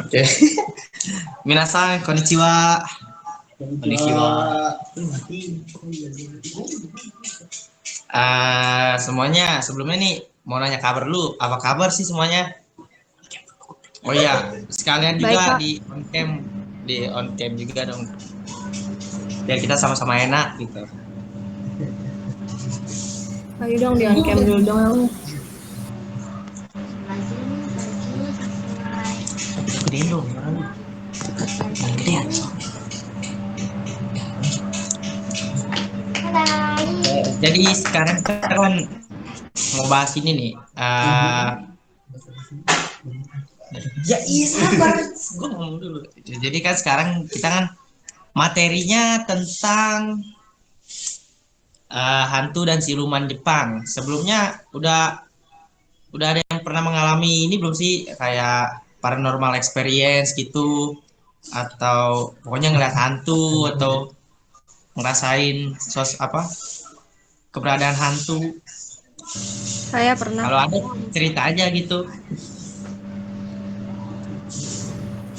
Oke. Minasan, konnichiwa. Konnichiwa. Semuanya sebelumnya nih mau nanya kabar dulu. Apa kabar sih semuanya? Oh iya, sekalian Baik, juga Kak. di on cam juga dong. Biar kita sama-sama enak gitu. Ayo dong di on cam dulu dong. Gedein dong, orang lu. Gedean. Jadi sekarang kita kan mau bahas ini nih. Ya iya sabar, gue ngomong dulu. Jadi kan sekarang kita kan materinya tentang hantu dan siluman Jepang. Sebelumnya udah ada yang pernah mengalami ini belum sih kayak paranormal experience gitu atau pokoknya ngeliat hantu atau ngerasain keberadaan hantu. Saya pernah. Kalau ada cerita aja gitu.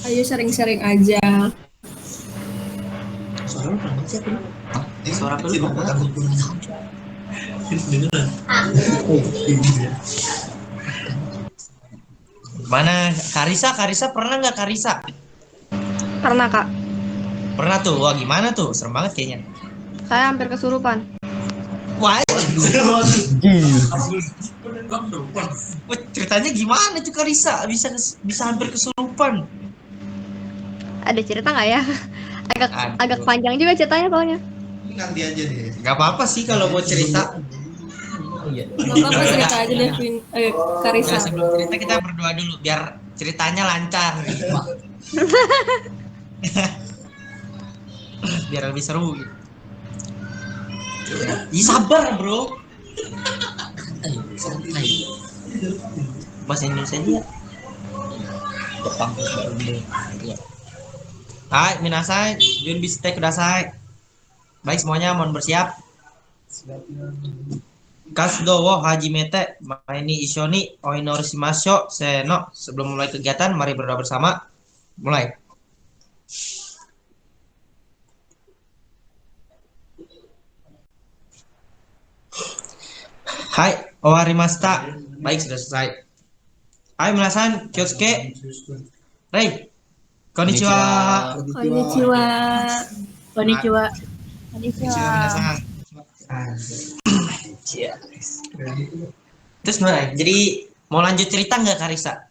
Ayo sharing-sharing aja. Suara lu pelan sih apa? Suara lu Mana Karisa pernah nggak Karisa? Pernah, Kak. Pernah tuh. Wah, gimana tuh? Serem banget kayaknya. Saya hampir kesurupan. Wah, ceritanya gimana tuh Karisa? Bisa hampir kesurupan. Ada cerita nggak ya? Agak panjang juga ceritanya soalnya. Nanti aja deh. Gak apa-apa sih kalau mau cerita. Nggak apa-apa cerita aja deh, Karisa. Nah, sebelum cerita kita berdoa dulu biar ceritanya lancar. Biar lebih seru gitu. Ih, sabar bro. Santai. Bahasa Indonesia aja. Jepang baru. Hai, minasai, junbisite kudasai. Baik semuanya, mohon bersiap. Kasdo wo hajimete maini ishoni oinori shimasho seno. Sebelum mulai kegiatan, mari berdoa bersama. Mulai. Hai, owarimashita. Baik, sudah selesai. Hai, minasan, kyosuke. Rei, konnichiwa. Konnichiwa. Konnichiwa. Konnichiwa, minasan. Terus mulai. Jadi mau lanjut cerita nggak Karisa?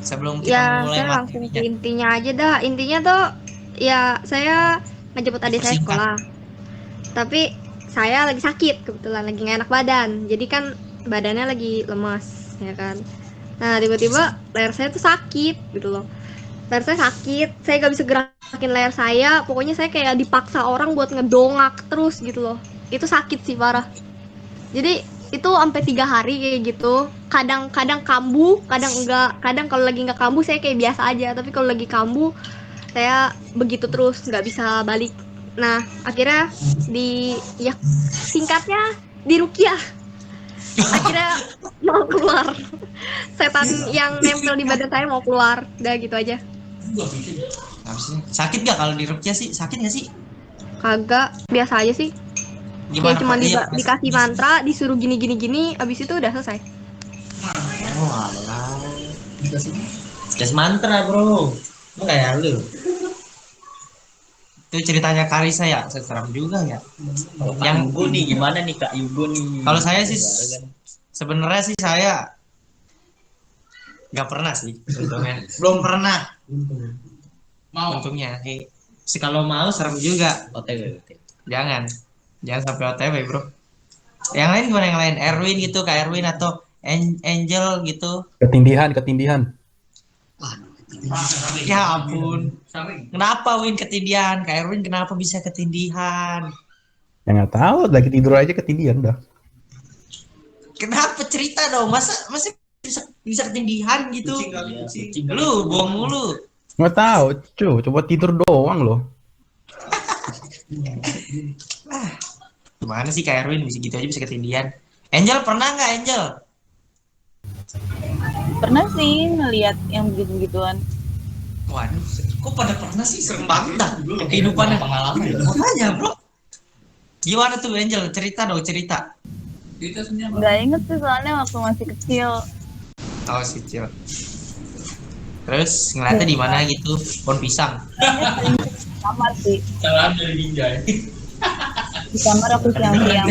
Sebelum kita Ya, mulai saya langsung ke materinya. intinya aja dah. Intinya tuh, ya saya ngejemput adik saya Persingkat. sekolah. Tapi saya lagi sakit kebetulan, lagi nggak enak badan. Jadi kan badannya lagi lemas, ya kan. Nah, tiba-tiba leher saya tuh sakit gitu loh. Leher saya sakit, saya gak bisa gerakin leher saya. Pokoknya saya kayak dipaksa orang buat ngedongak terus gitu loh. Itu sakit sih parah. Jadi itu sampai 3 hari kayak gitu. Kadang-kadang kambuh, kadang enggak. Kadang kalau lagi nggak kambuh saya kayak biasa aja. Tapi kalau lagi kambuh saya begitu terus, nggak bisa balik. Nah, akhirnya ya singkatnya dirukyah. Akhirnya mau keluar. Setan yang nempel di badan saya mau keluar. Udah gitu aja. Sakit gak kalau dirukyah sih? Sakit gak sih? Kagak, biasa aja sih. Gimana? Kayak cuma Iya, dikasih mantra, disuruh gini, abis itu udah selesai. Oh, alah. Dikasih mantra, bro. Lu kayak lu. Itu ceritanya Karisa ya, seram juga ya. Yang Yugo nih gimana nih Kak Yugo nih? Kalau saya sih sebenarnya sih saya nggak pernah sih, untungnya. Belum pernah. Mau. Untungnya. Sih kalau mau serem juga. OTW. Jangan sampai OTW bro. Yang lain gimana yang lain? Erwin gitu, Kak Erwin atau Angel gitu. Ketindihan. Ya ampun. Kenapa Win ketindihan? Kak Erwin kenapa bisa ketindihan? Ya nggak tahu, lagi tidur aja ketindihan dah. Kenapa cerita dong? Masa bisa ketindihan gitu? Lu bohong mulu. Nggak tahu, coba tidur doang loh. Gimana sih Kak Erwin bisa gitu aja bisa ketindihan? Angel pernah nggak Angel? Pernah sih ngelihat yang begitu-begituan. Waduh, kok pada pernah sih, serem banget dah kehidupannya. Pengalaman. Makanya bro, gimana tuh Angel? Cerita dong, cerita. Nggak inget sih soalnya waktu masih kecil. Oh sih, Cil. Terus ngeliatnya di mana gitu? Pohon pisang. Sering di kamar sih. Salah dari ninja. Di kamar aku siang-siang.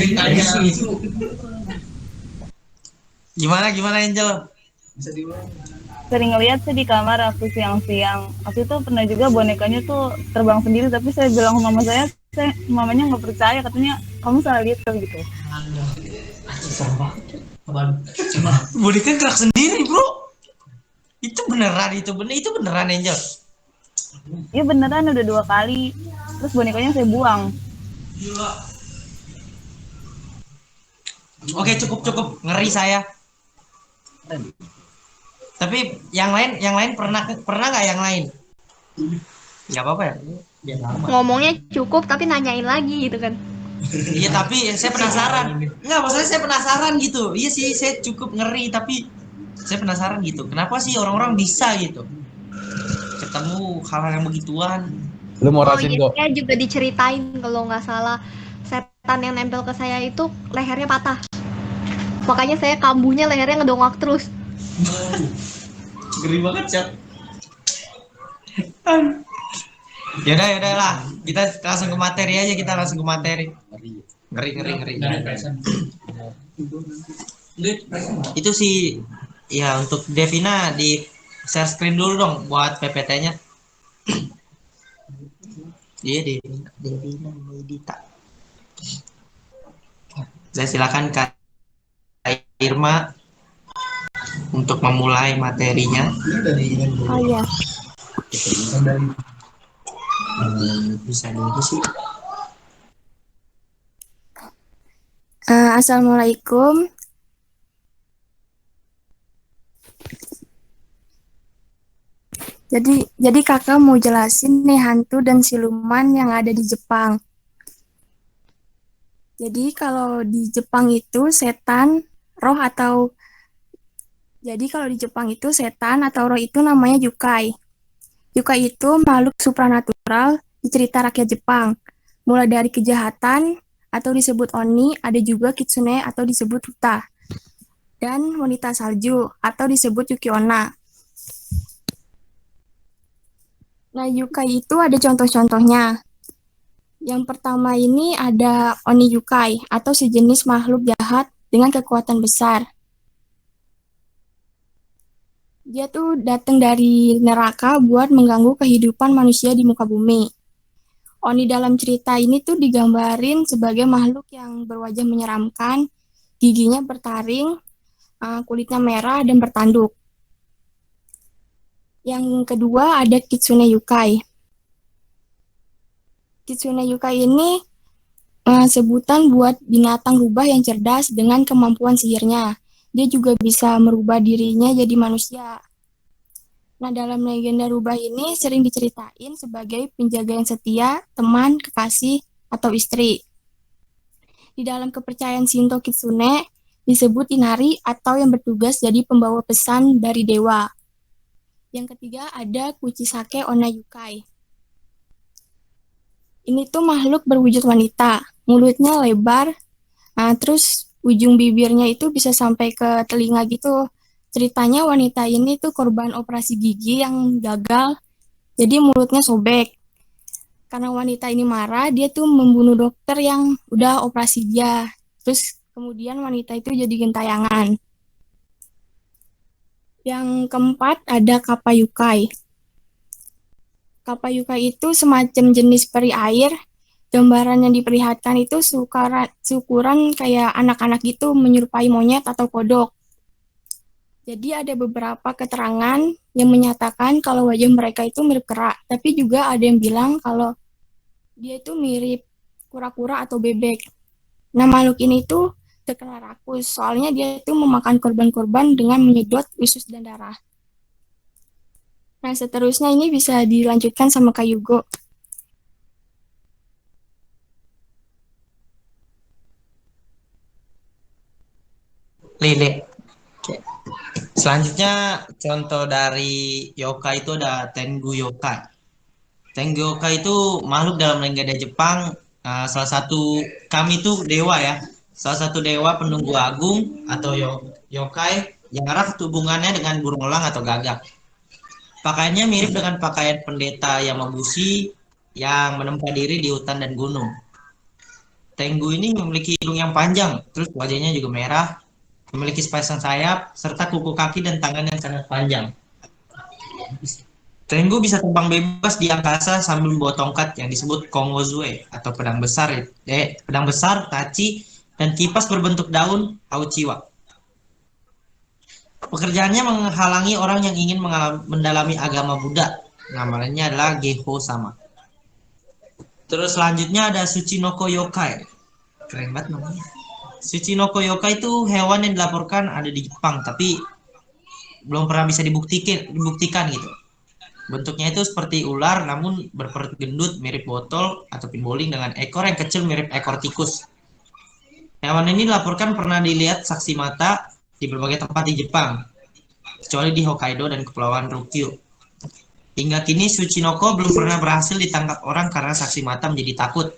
Gimana Angel? Bisa diulang. Sering ngeliat sih di kamar aku siang-siang. Waktu itu pernah juga bonekanya tuh terbang sendiri, tapi saya bilang ke mama saya mamanya nggak percaya, katanya kamu salah lihat gitu. Serem banget. Apaan? Cuma Boneka gerak sendiri bro. Itu beneran Angel. Iya beneran udah 2 kali. Terus bonekanya saya buang. Gila. Oke, cukup ngeri saya. Tapi yang lain pernah nggak yang lain? Nggak apa-apa ya. Ngomongnya cukup tapi nanyain lagi gitu kan. Iya tapi saya penasaran. Nggak, maksudnya saya penasaran gitu. Iya sih, saya cukup ngeri tapi saya penasaran gitu. Kenapa sih orang-orang bisa gitu ketemu hal-hal yang begituan? Lu mau Oh rasin iya, kok? saya juga diceritain kalau nggak salah setan yang nempel ke saya itu lehernya patah. Makanya saya kambuhnya lehernya ngedongak terus. Ngeri banget chat. Yaudah lah, kita langsung ke materi aja, ngeri. Itu sih ya, untuk Devina di share screen dulu dong buat PPT-nya. Iya Devina Medita. Saya silakan Kak Irma untuk memulai materinya. Oh iya. Bisa dulu sih. Assalamualaikum. Jadi kakak mau jelasin nih hantu dan siluman yang ada di Jepang. Jadi kalau di Jepang itu setan atau roh itu namanya yukai. Yukai itu makhluk supranatural di cerita rakyat Jepang. Mulai dari kejahatan atau disebut oni, ada juga kitsune atau disebut huta. Dan wanita salju atau disebut yuki onna. Nah, yukai itu ada contoh-contohnya. Yang pertama ini ada oni yukai atau sejenis makhluk jahat dengan kekuatan besar. Dia tuh datang dari neraka buat mengganggu kehidupan manusia di muka bumi. Oni dalam cerita ini tuh digambarin sebagai makhluk yang berwajah menyeramkan, giginya bertaring, kulitnya merah dan bertanduk. Yang kedua ada kitsune yukai. Kitsune yukai ini sebutan buat binatang rubah yang cerdas dengan kemampuan sihirnya. Dia juga bisa merubah dirinya jadi manusia. Nah, dalam legenda rubah ini sering diceritain sebagai penjaga yang setia, teman, kekasih, atau istri. Di dalam kepercayaan Shinto kitsune disebut inari atau yang bertugas jadi pembawa pesan dari dewa. Yang ketiga ada kuchisake onna yukai. Ini tuh makhluk berwujud wanita, mulutnya lebar, terus ujung bibirnya itu bisa sampai ke telinga gitu. Ceritanya wanita ini tuh korban operasi gigi yang gagal, jadi mulutnya sobek. Karena wanita ini marah, dia tuh membunuh dokter yang udah operasi dia. Terus kemudian wanita itu jadi gentayangan. Yang keempat ada kappa yukai. Kappa yukai itu semacam jenis peri air. Gambaran yang diperlihatkan itu seukuran kayak anak-anak gitu, menyerupai monyet atau kodok. Jadi ada beberapa keterangan yang menyatakan kalau wajah mereka itu mirip kera, tapi juga ada yang bilang kalau dia itu mirip kura-kura atau bebek. Nah, makhluk ini tuh terkenal rakus, soalnya dia itu memakan korban-korban dengan menyedot usus dan darah. Nah, seterusnya ini bisa dilanjutkan sama Kak Yugo. Lele. Selanjutnya contoh dari yokai itu ada Tengu Yokai. Tengu Yokai itu makhluk dalam legenda Jepang. Salah satu kami itu dewa ya. Salah satu dewa penunggu agung atau yokai yang erat hubungannya dengan burung elang atau gagak. Pakaiannya mirip dengan pakaian pendeta Yamabushi yang menempa diri di hutan dan gunung. Tengu ini memiliki hidung yang panjang, terus wajahnya juga merah, memiliki sepasang sayap, serta kuku kaki dan tangan yang sangat panjang. Tengu bisa terbang bebas di angkasa sambil membawa tongkat yang disebut Kongozue atau pedang besar, tachi, dan kipas berbentuk daun Hauchiwa. Pekerjaannya menghalangi orang yang ingin mendalami agama Buddha. Namanya adalah Geho sama. Terus selanjutnya ada Tsuchinoko Yokai. Keren banget namanya. Tsuchinoko Yokai itu hewan yang dilaporkan ada di Jepang, tapi belum pernah bisa dibuktikan gitu. Bentuknya itu seperti ular, namun berperut gendut mirip botol atau pinboling dengan ekor yang kecil mirip ekor tikus. Hewan ini dilaporkan pernah dilihat saksi mata di berbagai tempat di Jepang, kecuali di Hokkaido dan Kepulauan Ryukyu. Hingga kini Tsuchinoko belum pernah berhasil ditangkap orang karena saksi mata menjadi takut.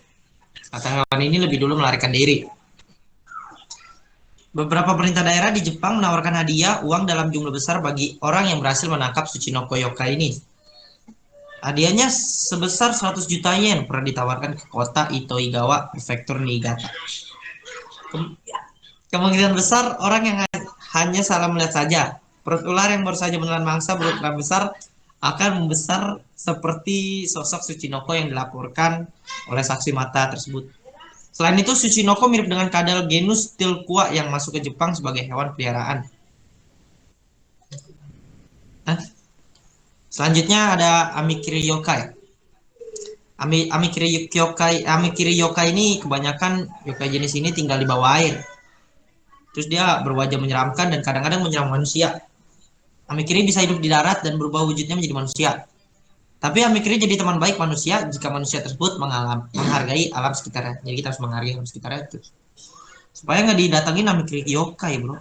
Atau hewan ini lebih dulu melarikan diri. Beberapa pemerintah daerah di Jepang menawarkan hadiah uang dalam jumlah besar bagi orang yang berhasil menangkap Tsuchinoko Yokai ini. Hadiahnya sebesar 100 juta yen pernah ditawarkan ke kota Itoigawa, prefektur Niigata. Kemungkinan besar orang yang hanya salah melihat saja. Perut ular yang baru saja menelan mangsa berukuran besar akan membesar seperti sosok Tsuchinoko yang dilaporkan oleh saksi mata tersebut. Selain itu, Tsuchinoko mirip dengan kadal genus Tilqua yang masuk ke Jepang sebagai hewan peliharaan. Selanjutnya ada Amikiri Yokai. Amikiri Yokai ini kebanyakan yokai jenis ini tinggal di bawah air. Terus dia berwajah menyeramkan dan kadang-kadang menyerang manusia. Amikiri bisa hidup di darat dan berubah wujudnya menjadi manusia. Tapi Amikiri jadi teman baik manusia jika manusia tersebut menghargai alam sekitarnya. Jadi kita harus menghargai alam sekitarnya itu. Supaya nggak didatangin Amikiri Yokai, bro.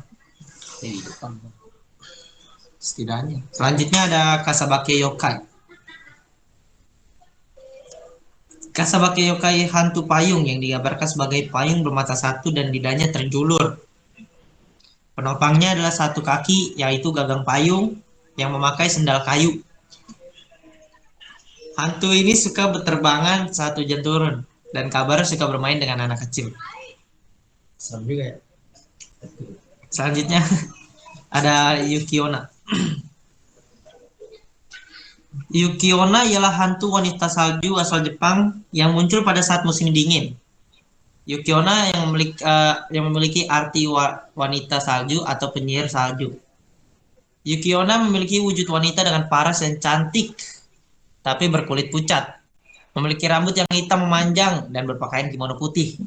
Setidaknya. Selanjutnya ada Kasabake Yokai. Kasabake Yokai hantu payung yang digambarkan sebagai payung bermata satu dan lidahnya terjulur. Penopangnya adalah satu kaki, yaitu gagang payung yang memakai sendal kayu. Hantu ini suka berterbangan saat hujan turun dan kabar suka bermain dengan anak kecil. Serem juga ya. Selanjutnya ada Yukiona. Yukiona ialah hantu wanita salju asal Jepang yang muncul pada saat musim dingin. Yukiona yang memiliki arti wanita salju atau penyihir salju. Yukiona memiliki wujud wanita dengan paras yang cantik, tapi berkulit pucat. Memiliki rambut yang hitam memanjang dan berpakaian kimono putih.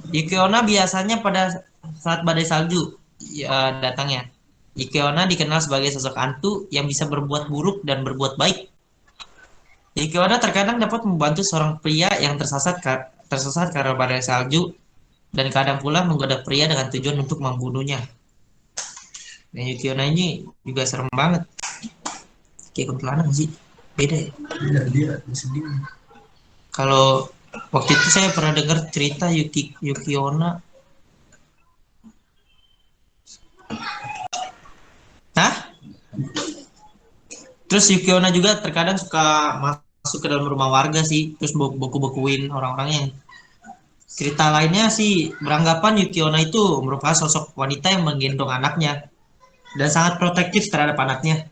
Yukiona biasanya pada saat badai salju datangnya. Yukiona dikenal sebagai sosok hantu yang bisa berbuat buruk dan berbuat baik. Yukiona terkadang dapat membantu seorang pria yang tersesat karena badai salju dan kadang pula menggoda pria dengan tujuan untuk membunuhnya. Nah, Yukiona ini juga serem banget. Kayak kuntilanak sih, beda ya. Dia sedih. Kalau waktu itu saya pernah dengar cerita Yukiona. Hah? Terus Yukiona juga terkadang suka masuk ke dalam rumah warga sih, terus beku-bekuin orang-orangnya. Cerita lainnya sih beranggapan Yukiona itu merupakan sosok wanita yang menggendong anaknya dan sangat protektif terhadap anaknya.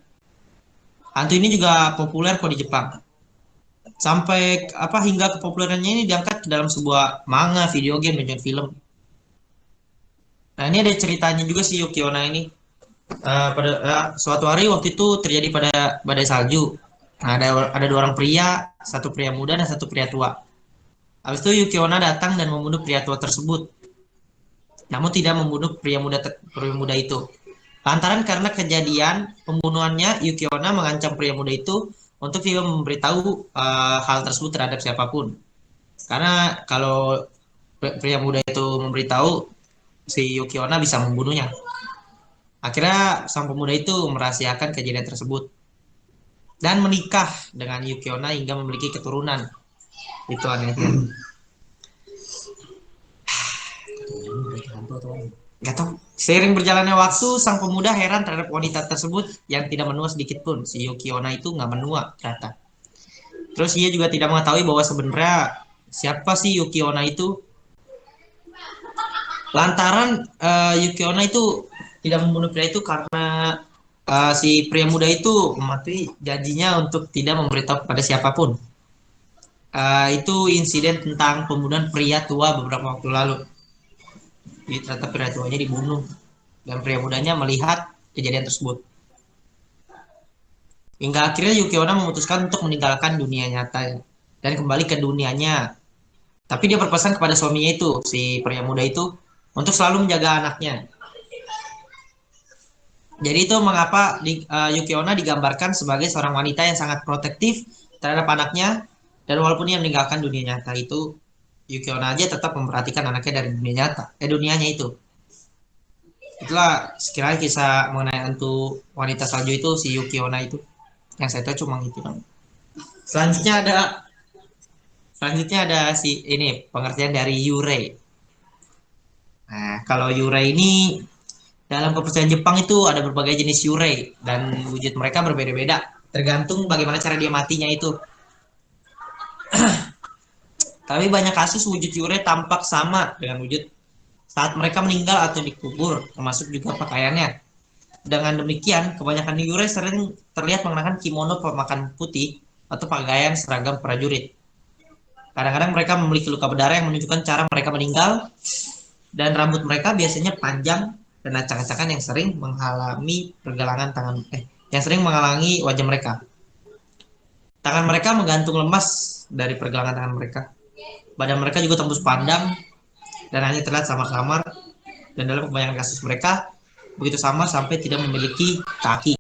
Hantu ini juga populer kok di Jepang. Sampai hingga kepopulerannya ini diangkat ke dalam sebuah manga, video game, dan film. Nah, ini ada ceritanya juga sih Yukiona ini. Pada suatu hari waktu itu terjadi pada badai salju. Nah, ada dua orang pria, satu pria muda dan satu pria tua. Habis itu Yukiona datang dan membunuh pria tua tersebut. Namun tidak membunuh pria muda itu. Lantaran karena kejadian pembunuhannya, Yukiona mengancam pria muda itu untuk tidak memberitahu hal tersebut terhadap siapapun. Karena kalau pria muda itu memberitahu, si Yukiona bisa membunuhnya. Akhirnya sang pemuda itu merahasiakan kejadian tersebut dan menikah dengan Yuki Onna hingga memiliki keturunan. Itu anehnya. Gak tahu. Seiring berjalannya waktu, sang pemuda heran terhadap wanita tersebut yang tidak menua sedikit pun. Si Yuki Onna itu nggak menua ternyata. Terus ia juga tidak mengetahui bahwa sebenarnya siapa sih Yuki Onna itu. Lantaran Yuki Onna itu tidak membunuh pria itu karena si pria muda itu mematuhi janjinya untuk tidak memberitahu kepada siapapun. Itu insiden tentang pembunuhan pria tua beberapa waktu lalu. Jadi ternyata pria tuanya dibunuh dan pria mudanya melihat kejadian tersebut. Hingga akhirnya Yuki Onna memutuskan untuk meninggalkan dunia nyata dan kembali ke dunianya. Tapi dia berpesan kepada suaminya itu, si pria muda itu, untuk selalu menjaga anaknya. Jadi itu mengapa Yuki Onna digambarkan sebagai seorang wanita yang sangat protektif terhadap anaknya, dan walaupun ia meninggalkan dunia nyata itu, Yuki Onna aja tetap memperhatikan anaknya dari dunia nyata, dunianya itu. Itulah sekiranya kisah mengenai hantu wanita salju itu, si Yuki Onna itu. Yang saya tahu cuma itu. Selanjutnya ada si ini pengertian dari Yurei. Nah, kalau Yurei ini dalam kepercayaan Jepang itu ada berbagai jenis Yurei dan wujud mereka berbeda-beda tergantung bagaimana cara dia matinya itu. Tapi banyak kasus wujud Yurei tampak sama dengan wujud saat mereka meninggal atau dikubur, termasuk juga pakaiannya. Dengan demikian, kebanyakan Yurei sering terlihat mengenakan kimono pemakan putih atau pakaian seragam prajurit. Kadang-kadang mereka memiliki luka berdarah yang menunjukkan cara mereka meninggal, dan rambut mereka biasanya panjang dan acak-acakan yang sering menghalangi wajah mereka. Tangan mereka menggantung lemas dari pergelangan tangan mereka. Badan mereka juga tembus pandang dan hanya terlihat samar-samar, dan dalam kebanyakan kasus mereka begitu samar sampai tidak memiliki kaki.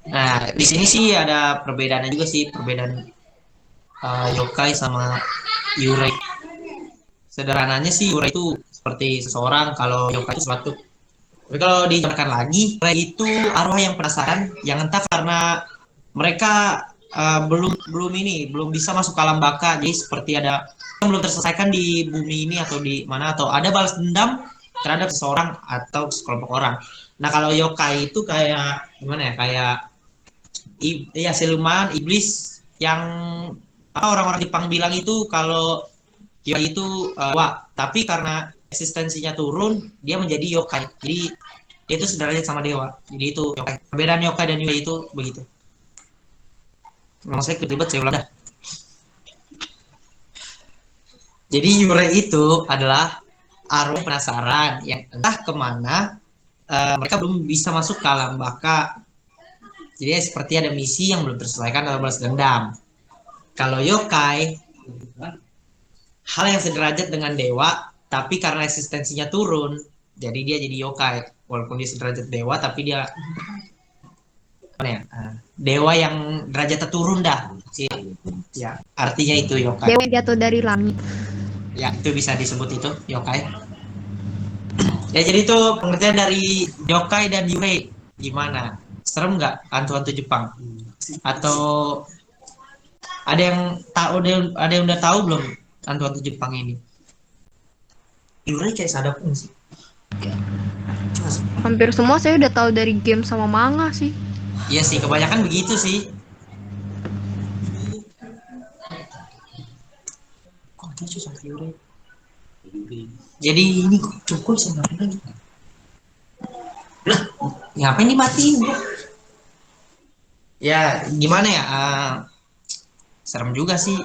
Nah, di sini sih ada perbedaannya juga sih, perbedaan yokai sama Yurei. Sederhananya sih Yurei itu seperti seseorang, kalau yokai itu sesuatu. Tapi kalau dijabarkan lagi, Yurei itu arwah yang penasaran, yang entah karena mereka belum bisa masuk ke alam baka, jadi seperti ada yang belum terselesaikan di bumi ini atau di mana, atau ada balas dendam terhadap seseorang atau sekelompok orang. Nah, kalau yokai itu kayak gimana ya, kayak ya siluman, iblis yang orang-orang Jepang bilang itu kalau yokai itu tapi karena eksistensinya turun, dia menjadi yokai. Jadi dia itu sederajat sama dewa. Jadi itu yokai. Perbedaan yokai dan yokai itu begitu. Saya ribet, saya ulang dah. Jadi Yurei itu adalah arwah penasaran yang entah kemana mereka belum bisa masuk ke alam baka. Jadi seperti ada misi yang belum terselesaikan atau balas dendam. Kalau yokai, hal yang sederajat dengan dewa, tapi karena eksistensinya turun, jadi dia jadi yokai. Walaupun dia sederajat dewa, tapi dia dewa yang derajatnya turun dah. Ya, artinya itu yokai. Dewa jatuh dari langit. Ya, itu bisa disebut itu yokai. Ya, jadi itu pengertian dari yokai dan yurei. Gimana? Serem nggak hantu-hantu Jepang? Atau ada yang udah tahu belum hantu-hantu Jepang ini? Yurei kayak sadap sih. Hampir semua saya udah tahu dari game sama manga sih. Iya sih, kebanyakan begitu sih. Kok lucu sama Yurei? Jadi ini cukup sebenarnya. Lah, ngapain dimatiin, bro? Ya, gimana ya? Serem juga sih.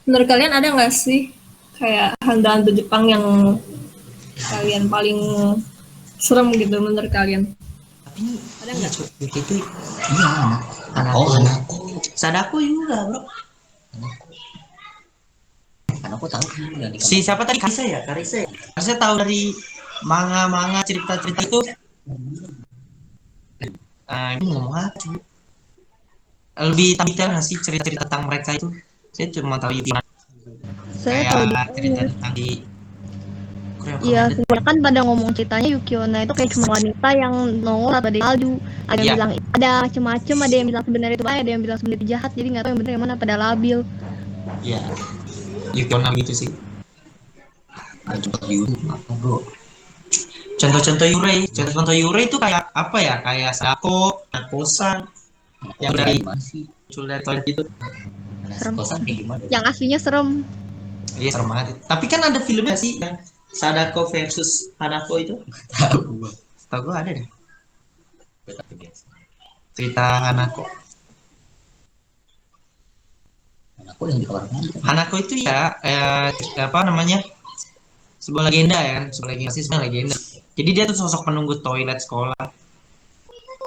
Menurut kalian ada nggak sih kayak hantu-hantu Jepang yang kalian paling serem gitu menurut kalian? Ada nggak? Itu iya, anakku. Sadako juga, bro. Aku tahu juga nih. Si siapa tadi? Karisa ya? Karisa tahu dari manga-manga cerita-cerita itu. Ini ngomong apa? lebih detail nggak sih cerita-cerita tentang mereka itu? Saya cuma tahu itu Saya tahu kayak cerita detailnya. tentang di Korea Iya, Korea. semua kan pada ngomong ceritanya Yuki Onna itu kayak cuma wanita yang nongol atau di salju. Ada yang Iya. bilang ada macem-macem, ada yang bilang sebenarnya itu baik, ada yang bilang sebenarnya itu jahat. Jadi nggak tahu yang benar yang mana, pada labil. Iya. Yuki Onna gitu sih. Ada juga di YouTube apa bro? Contoh-contoh Yurei itu kayak apa ya? Kayak Sako, Kosan yang dari Gimana sih? muncul dari toilet itu. Anak Serem. kosan kayak gimana? Yang aslinya serem. Iya serem banget. Tapi kan ada filmnya sih yang Sadako versus Hanako itu. Tahu gua. Setahu gue ada deh Tapi biasa. cerita Hanako. Anakku yang di kamar mandi. Hanako itu ya apa namanya? Sebuah legenda ya kan, sebuah legenda. Jadi dia tuh sosok penunggu toilet sekolah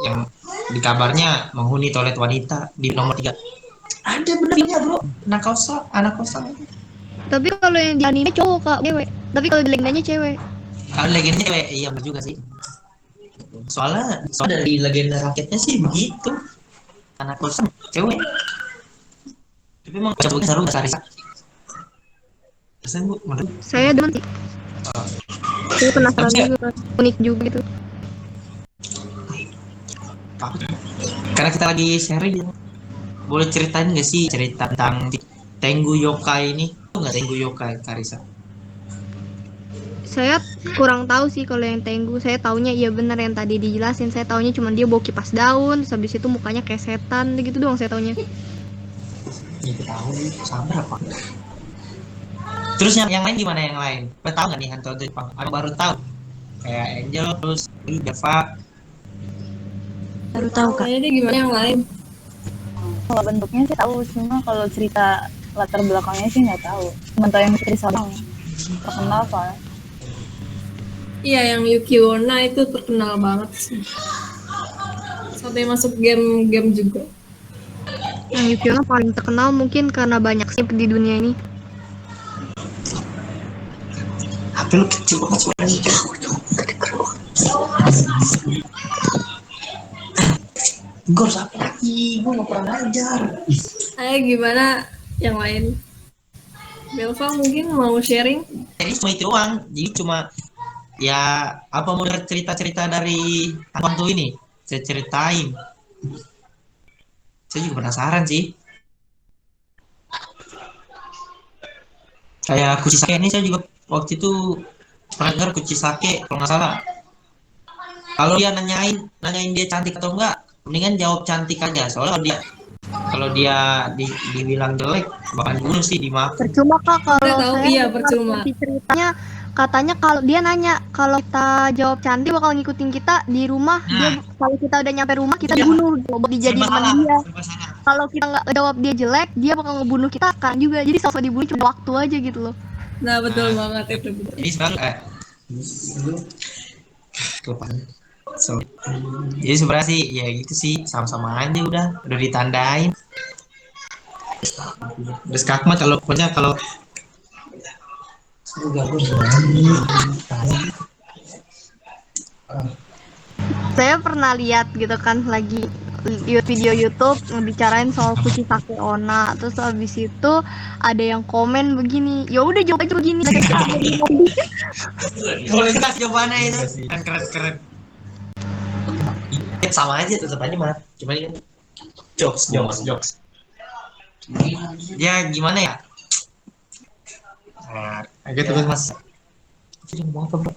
yang di kabarnya menghuni toilet wanita di nomor 3. Ada benernya bro, anak kosan. Tapi kalau yang di anime cowok kak, cewek. Tapi kalau di legendanya cewek. Kalau legendanya cewek, iya bener juga sih. Soalnya dari legenda rakyatnya sih begitu. Anak kosan cewek. Tapi emang coba seru nggak Sarisa? Kesan bu, menurut Saya demen sih. Saya penasaran Tapi ya- juga, unik juga gitu. karena kita lagi sharing, boleh ceritain nggak sih cerita tentang Tengu Yokai ini? Tahu nggak Tengu Yokai, Karisa? Saya kurang tahu sih kalau yang Tengu. Saya taunya iya benar yang tadi dijelasin. Saya taunya cuma dia bawa kipas daun, terus habis itu mukanya kayak setan, gitu doang saya taunya. Ya tahu, sabar apa? Terus yang lain gimana yang lain? Lo tahu nggak nih hantu Jepang? Aku baru tahu. Kayak Angel, terus Java. Baru tahu kak. Kayaknya gimana yang lain? Kalau bentuknya sih tahu, cuma kalau cerita latar belakangnya sih nggak tahu. Cuma tahu yang Misteri Sabang terkenal soalnya. Iya, yang Yuki Onna itu terkenal banget sih. Sampai masuk game-game juga. Yang Yuki Onna paling terkenal mungkin karena banyak simp di dunia ini. HP lu kecil banget suaranya. Gue harus apa lagi? Gue nggak pernah ngajar. Ayo gimana yang lain? Belva mungkin mau sharing? Jadi cuma itu doang. Jadi cuma ya apa mau dengar cerita-cerita dari hantu ini? Saya ceritain. Saya juga penasaran sih. Kayak Kuchisake ini saya juga waktu itu pernah dengar Kuchisake kalau nggak salah. Kalau dia nanyain dia cantik atau enggak, mendingan jawab cantik aja. Soalnya kalau dia dibilang jelek, bakal dibunuh sih, dimaafkan. Percuma kak kalau Saya tahu, saya iya, dengar percuma. di ceritanya katanya kalau dia nanya kalau kita jawab cantik bakal ngikutin kita di rumah. Dia kalau kita udah nyampe rumah kita dibunuh, buat dijadiin Serba teman salah, dia. serba salah. Kalau kita nggak jawab dia jelek, dia bakal ngebunuh kita kan juga. Jadi sosok dibunuh cuma waktu aja gitu loh. Nah, betul banget itu. Jadi sebenarnya kelepasan. Jadi sebenarnya sih ya gitu sih, sama-sama aja udah ditandain. Udah skakmat kalau pokoknya kalau Saya pernah lihat gitu kan lagi video YouTube ngebicarain soal Kuchisake Onna, terus habis itu ada yang komen begini, ya udah jawab aja begini. boleh kasih jawabannya itu kan keren. Ya, sama aja tetap aja mah. Cuma ini kan jokes. Ya gimana ya? Nah, agak tuh mas. Jadi ngomong apa bro?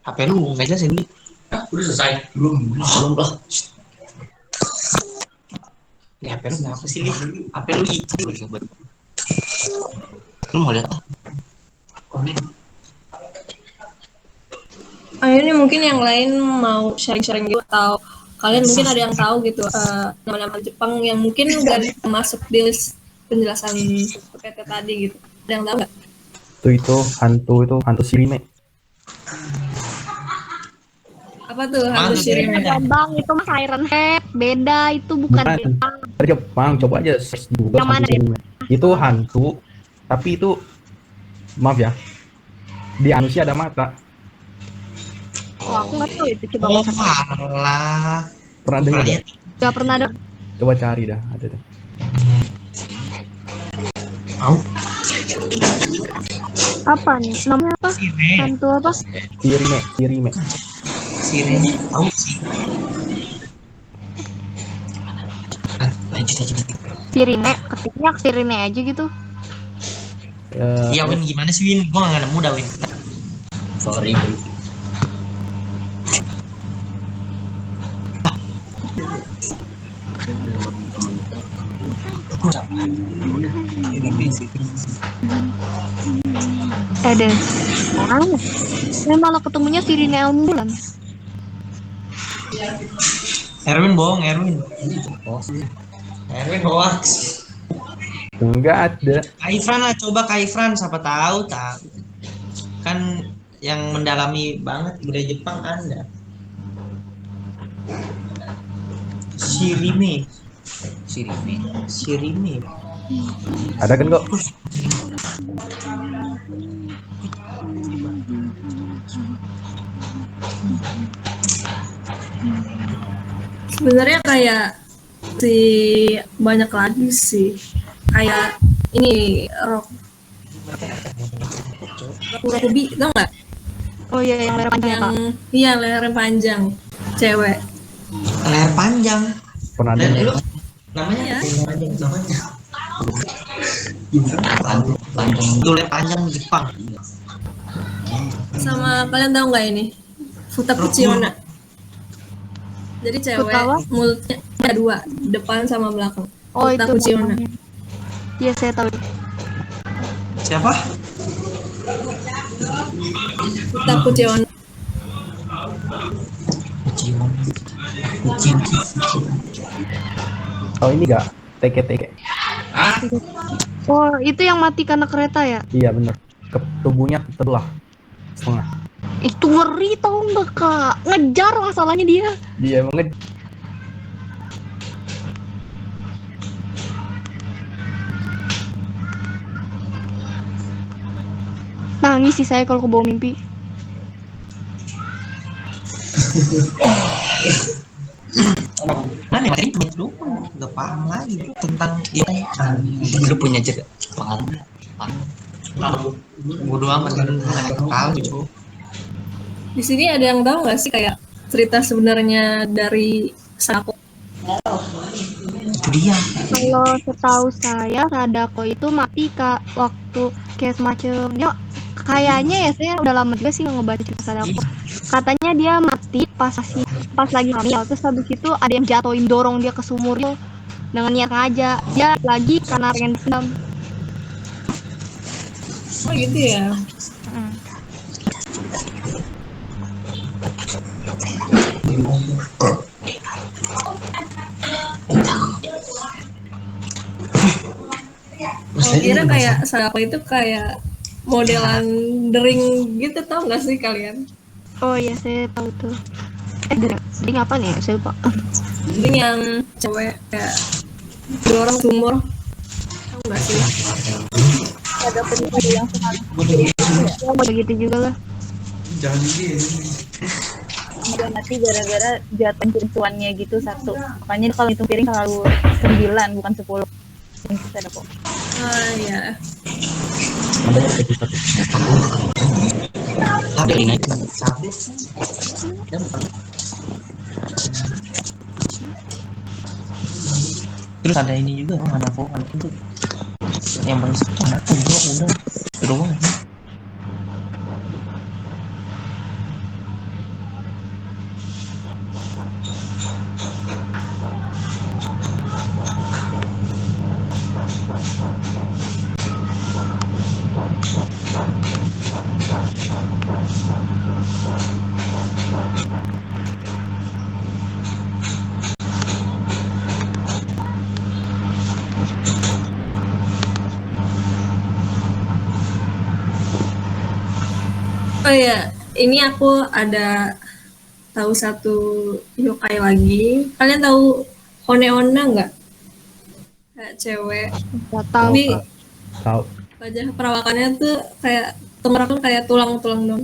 HP lu nggak jelas ini. Udah selesai? Belum lah. Ya HP lu ngapa sih Li? HP lu itu. Lu mau lihat apa? Ayo ini mungkin yang lain mau sharing-sharing gitu, atau kalian mungkin ada yang tahu gitu nama-nama Jepang yang mungkin nggak masuk di list penjelasan PT tadi gitu. Ada yang tahu nggak? Itu hantu Shirime. Apa tuh hantu Hantu Shirime? Shirime. Bang, itu mah Siren Head, beda itu bukan Jepang. Jepang, coba aja search di Google Yang mana hantu Shirime. Itu hantu, tapi itu maaf ya, di manusia ada mata. Oh, aku nggak tahu itu, coba Oh aku cari. malah. Pernah dengar? Lihat. Nggak pernah ada. Coba cari dah, ada tuh. Apa nih? Namanya apa? Sire. Hantu apa? Sirime. Sire. Tahu sih. Lanjut aja. Sirine, ketiknya Sirine aja gitu. Iya Win, gimana sih Win? Gua nggak nemu dah Win. Sorry. Deh. Orang. Saya malah ketemunya Sirine Almulan. Erwin bohong, Erwin. Oh, Erwin hoax. Enggak ada. Kak Ifran lah, coba Kak Ifran, siapa tahu kan yang mendalami banget budaya Jepang Anda. Shirime. Ada kan kok? Sebenarnya kayak si banyak lagi sih. Kayak ini Rokubi, tau nggak? Oh iya, yang leher panjang ya, Kak. Yang iya lehernya panjang, cewek. Leher panjang. Pernah Dan ada. lu namanya Iya. panjang. itu leher panjang Jepang. Sama kalian tahu nggak ini? Futakuchiona. Jadi cewek Futawa? mulutnya ada dua, depan sama belakang. Oh itu. Futakuchiona. Iya saya tahu. Siapa? Futakuchiona. Kucing. Oh ini enggak? Teke. Oh itu yang mati karena kereta ya? Iya bener. Tubuhnya terbelah setengah. Itu ngeri tau nggak Kak? Ngejar masalahnya dia. Dia emang Nangis sih saya kalau kebawa mimpi. Mana materi itu? Gak paham lagi tentang itu. Lu punya cerita pengalaman? Bodo amat kan tahu cu. Di sini ada yang tahu nggak sih kayak cerita sebenarnya dari Sadako? Itu dia. Kalau setahu saya Sadako itu mati Kak waktu kayak semacam dia kayaknya ya saya udah lama juga sih nggak ngebaca cerita Sadako. Katanya dia mati pas lagi hamil, terus habis itu ada yang jatuhin dorong dia ke sumur itu dengan niat ngaja. Dia lagi karena pengen dendam. Oh gitu ya. Saya kira kayak Sadako itu kayak modelan dering gitu, tau nggak sih kalian? Oh iya saya tahu tuh. Jadi apa nih? Saya lupa. Dering yang cewek kayak dorong sumur, tau nggak sih? Ada penjara yang sekali Ya mau gitu juga lah. dia mati gara-gara jatuh pincuannya gitu satu. Makanya kalau hitung piring selalu 9 bukan 10. Ini kita ada kok. Ah ya. Ada ini aja. Terus ada ini juga Hanako itu yang paling satu Hanako udah doang. Oh ya, ini aku ada tahu satu yokai lagi. Kalian tahu Honeona nggak? Kayak cewek. Nggak tahu. Tapi tahu. wajah perawakannya tuh kayak tenggorokan kayak tulang-tulang dong.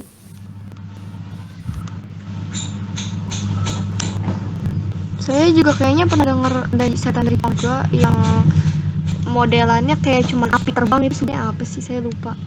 Saya juga kayaknya pernah denger dari setan dari Jepang juga yang modelannya kayak cuman api terbang, itu sebenarnya apa sih, saya lupa.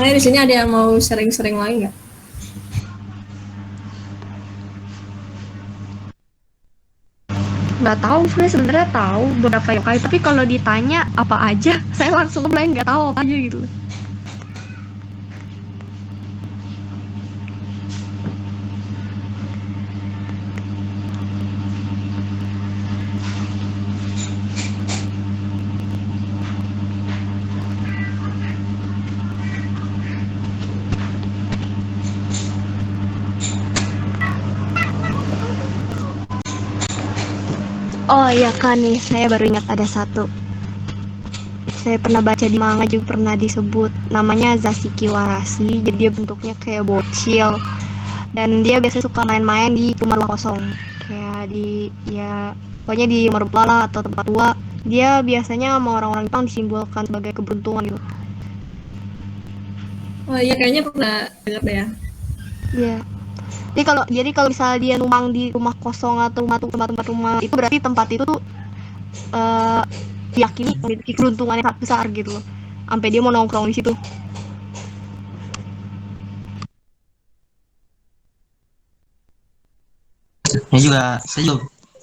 Kalian di sini ada yang mau sering-sering lagi nggak? Nggak tahu, saya sebenarnya tahu beberapa yokai, tapi kalau ditanya apa aja, saya langsung blank, nggak tahu apa aja gitu. Oh iya kan nih, saya baru ingat ada satu. Saya pernah baca di manga juga pernah disebut, namanya Zashiki Warashi. Jadi dia bentuknya kayak bocil, dan dia biasanya suka main-main di rumah kosong, kayak di, ya pokoknya di rumah lah atau tempat tua. Dia biasanya sama orang-orang Jepang disimbolkan sebagai keberuntungan gitu. Oh iya, kayaknya pernah dengar deh ya. Iya. Jadi kalau misalnya dia numpang di rumah kosong atau tempat-tempat rumah itu, berarti tempat itu tuh diyakini memiliki keberuntungan yang sangat besar gitu loh. Sampai dia mau nongkrong di situ. Ini juga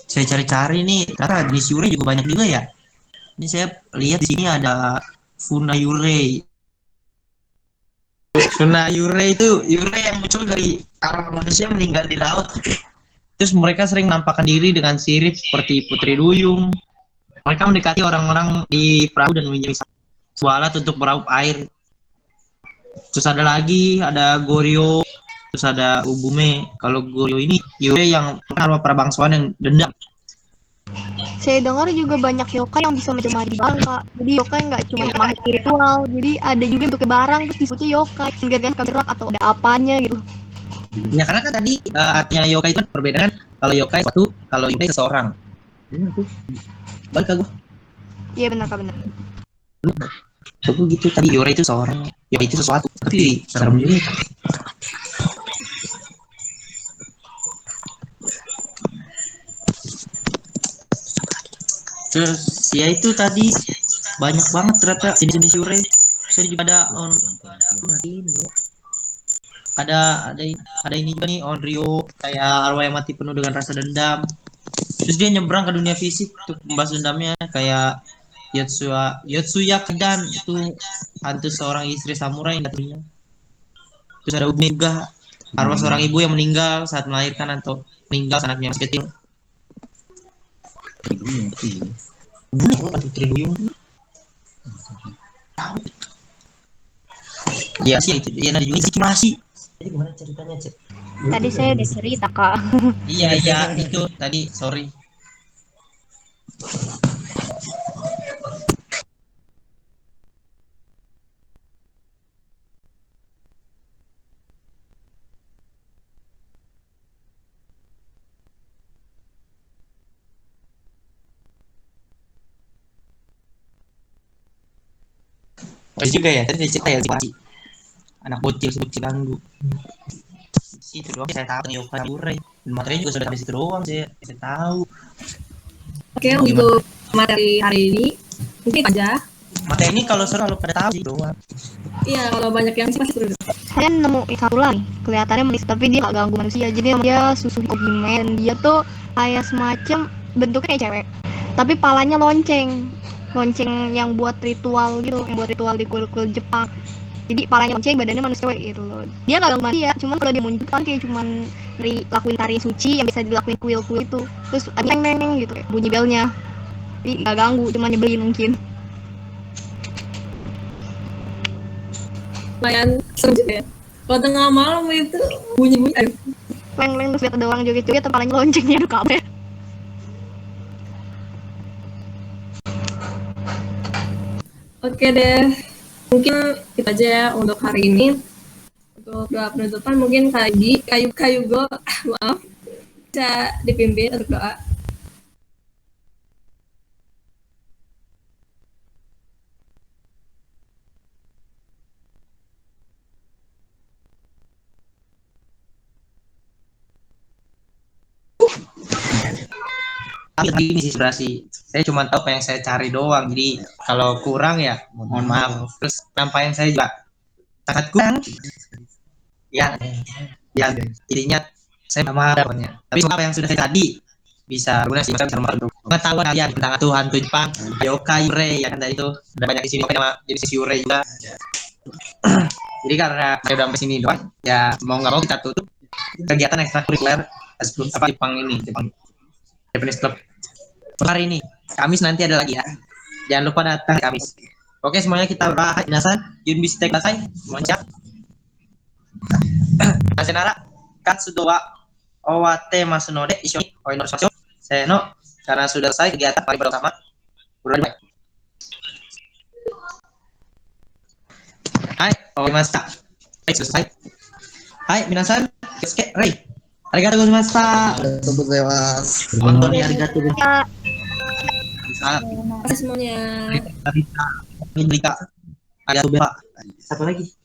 saya cari-cari nih, karena jenis Yurei juga banyak juga ya. Ini saya lihat di sini ada Funa Yurei. Funa Yurei itu Yurei yang muncul dari para manusia meninggal di laut. Terus mereka sering menampakkan diri dengan sirip seperti putri duyung. Mereka mendekati orang-orang di perahu dan meminjam sebuah alat untuk meraup air. Terus ada Goryo, terus ada Ubume. Kalau Goryo ini Yurei yang arwah para bangsawan yang dendam. Saya dengar juga banyak yokai yang bisa mencemari bangsa. Jadi yokai nggak cuma makhluk spiritual, jadi ada juga bentuknya barang terus disebutnya yokai, kan gerak atau ada apanya gitu. Ya karena kan tadi artinya yokai itu kan perbedaan. Kalau yokai satu, kalau yokai seseorang. Balik ke gua. Iya benar Kak, benar. Aku gitu tadi, Yurei itu seorang, yokai itu sesuatu. Tapi serem juga. Terus ya itu tadi banyak banget ternyata jenis-jenis Yurei. Saya juga ada ini juga nih, Onryo, kayak arwah yang mati penuh dengan rasa dendam. Terus dia nyebrang ke dunia fisik untuk membahas dendamnya, kayak Yotsuya Kedan, itu hantu seorang istri samurai yang datangnya. Terus ada Ubume juga, arwah seorang ibu yang meninggal saat melahirkan atau meninggal saat anaknya masih kecil. Putri duyung. Ya sih itu, ya ada juga masih. Jadi gimana ceritanya, Cek? Tadi saya udah cerita Kak. Iya itu tadi, sorry. Terus juga ya, tadi cerita ya si anak bocil sebut Ciganggu. Situ doang saya tahu yokai Yurei. Materinya juga sudah sampai situ doang saya tahu. Oke, untuk materi hari ini mungkin aja. Materi ini kalau seru pada tahu sih doang. Iya, kalau banyak yang sih pasti seru. Saya nemu satu lagi, kelihatannya manis tapi dia nggak ganggu manusia. Jadi dia susu Hokime, dan dia tuh kayak semacam bentuknya kayak cewek, tapi palanya lonceng yang buat ritual gitu, yang buat ritual di kuil-kuil Jepang. Jadi palanya lonceng, badannya manusia gitu loh. Dia nggak ganggu manusia, cuman kalau dia muncul kan kayak cuman lakuin tarian suci yang bisa dilakuin kuil-kuil itu. Terus ada neng gitu kayak bunyi belnya. Jadi nggak ganggu, cuma nyebelin mungkin. lumayan seru juga ya. Kalau tengah malam itu bunyi-bunyi, aduh. Leng terus lihat ada orang joget-joget paling loncengnya aduh kabeh. Oke deh, mungkin itu aja ya untuk hari ini. Untuk doa penutupan mungkin kayu go, maaf, bisa dipimpin untuk doa. Tapi ini sih sebenarnya saya cuma tahu apa yang saya cari doang, jadi kalau kurang ya mohon maaf. Terus penyampaian saya juga sangat kurang ya, intinya saya sama dapatnya, tapi apa yang sudah saya tadi bisa berguna sih, bisa pengetahuan kalian tentang hantu Jepang, yokai, yurei ya kan, tadi itu ada banyak di sini nama jenis yurei juga. Jadi karena saya udah sampai sini doang ya, mau nggak mau kita tutup kegiatan ekstrakurikuler Jepang Japanese Club hari ini. Kamis nanti ada lagi ya, jangan lupa datang Kamis. Oke semuanya, kita bahas minasan Yunbis Tekasai Monca Nasenara Katsudo wa Owate Masunode Ishoni Oinorosho Seno. Karena sudah selesai kegiatan paling bersama. Hai, oimashita. Selesai. Hai, minasan, Yosuke, Rei. Arigatou gozaimashita. Hontou ni arigatou gozaimashita. Terima kasih semuanya. Arigatou. Satu lagi.